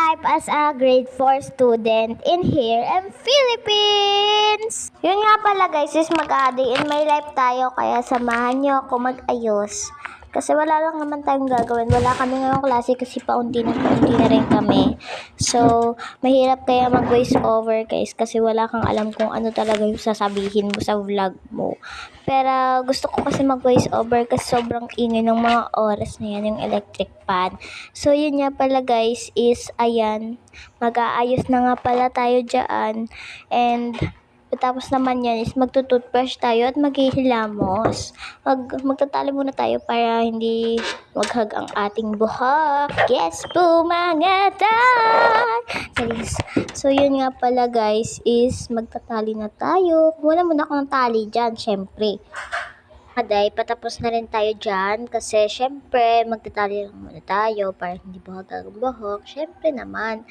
life as a grade 4 student in here in Philippines. Yun nga pala guys, is mag-a-day in my life tayo, kaya samahan nyo ako mag-ayos. Kasi wala lang naman tayong gagawin. Wala kami ngayong klase kasi paunti na rin kami. So, mahirap kaya mag-voice over guys kasi wala kang alam kung ano talaga yung sasabihin mo sa vlog mo. Pero gusto ko kasi mag-voice over kasi sobrang ingay ng mga oras na yan, yung electric fan. So, yun nga pala guys is, ayan, mag-aayos na nga pala tayo dyan. And, tapos naman yan is magtututbrush tayo at maghihilamos. Magtatali muna tayo para hindi maghag ang ating buhok. Yes po mga tay! So yun nga pala guys is magtatali na tayo. Muna ako ng tali dyan, syempre. Aday, patapos na rin tayo dyan kasi syempre magtatali lang muna tayo para hindi buhag ang buhok. Syempre naman.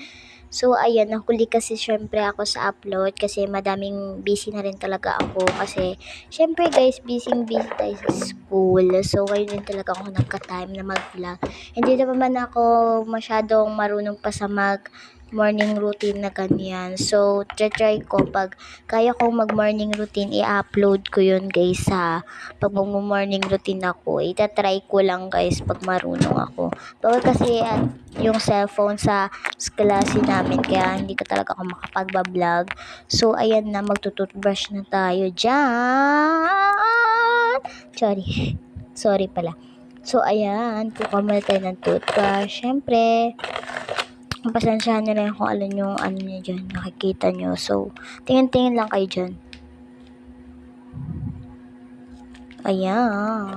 So, ayan, nahuli kasi syempre ako sa upload kasi madaming busy na rin talaga ako kasi syempre guys, busy tayo sa school. So, ngayon din talaga ako nagka-time na mag-vlog. Hindi naman ako masyadong marunong pa sa morning routine na ganyan. So, try ko pag kaya kong mag-morning routine, i-upload ko yun guys sa pag mag-morning routine ako. Itatry ko lang guys pag marunong ako. Bawal kasi yung cellphone sa klase namin kaya hindi ko talaga ako makapag-vlog. So, ayan na, magtututbrush na tayo dyan. Sorry pala. So, ayan, kukuha muna tayo ng toothbrush. Siyempre, pasensyahan nyo na kung alin yung ano nyo dyan, nakikita nyo. So, tingin-tingin lang kayo dyan. Ayan.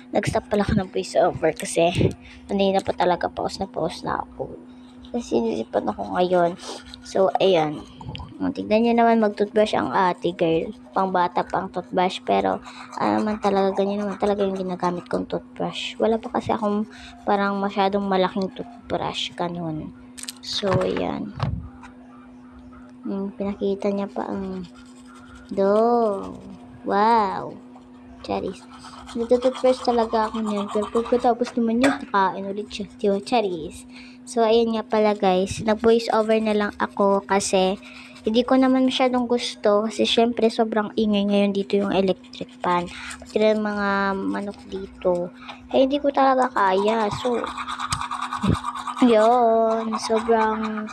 Nag-stop pala ako ng voice over kasi kanina pa talaga pause na ako. Kasi sinisipan ako ngayon. So, ayan. Tignan nyo naman, mag-toothbrush ang ate girl. Pang bata pang toothbrush. Pero, ganyan naman talaga yung ginagamit kong toothbrush. Wala pa kasi akong parang masyadong malaking toothbrush. Ganun. So, ayan. Pinakita niya pa ang wow. Charis. Nagtututbrush talaga ako niyan. Pero pagkatapos naman yun, kakain ulit siya. Diba, charis. So, ayun nga pala guys. Nag-voice over na lang ako kasi hindi ko naman masyadong gusto. Kasi syempre, sobrang ingay ngayon dito yung electric fan. Pati rin mga manok dito. Eh, hindi ko talaga kaya. So, yun. Sobrang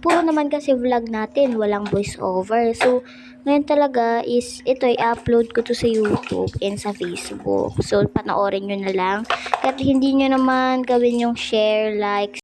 puro naman kasi vlog natin. Walang voice over. So, ngayon talaga is ito i-upload ko to sa YouTube and sa Facebook. So, panoorin nyo na lang. Kahit hindi nyo naman gawin yung share, like,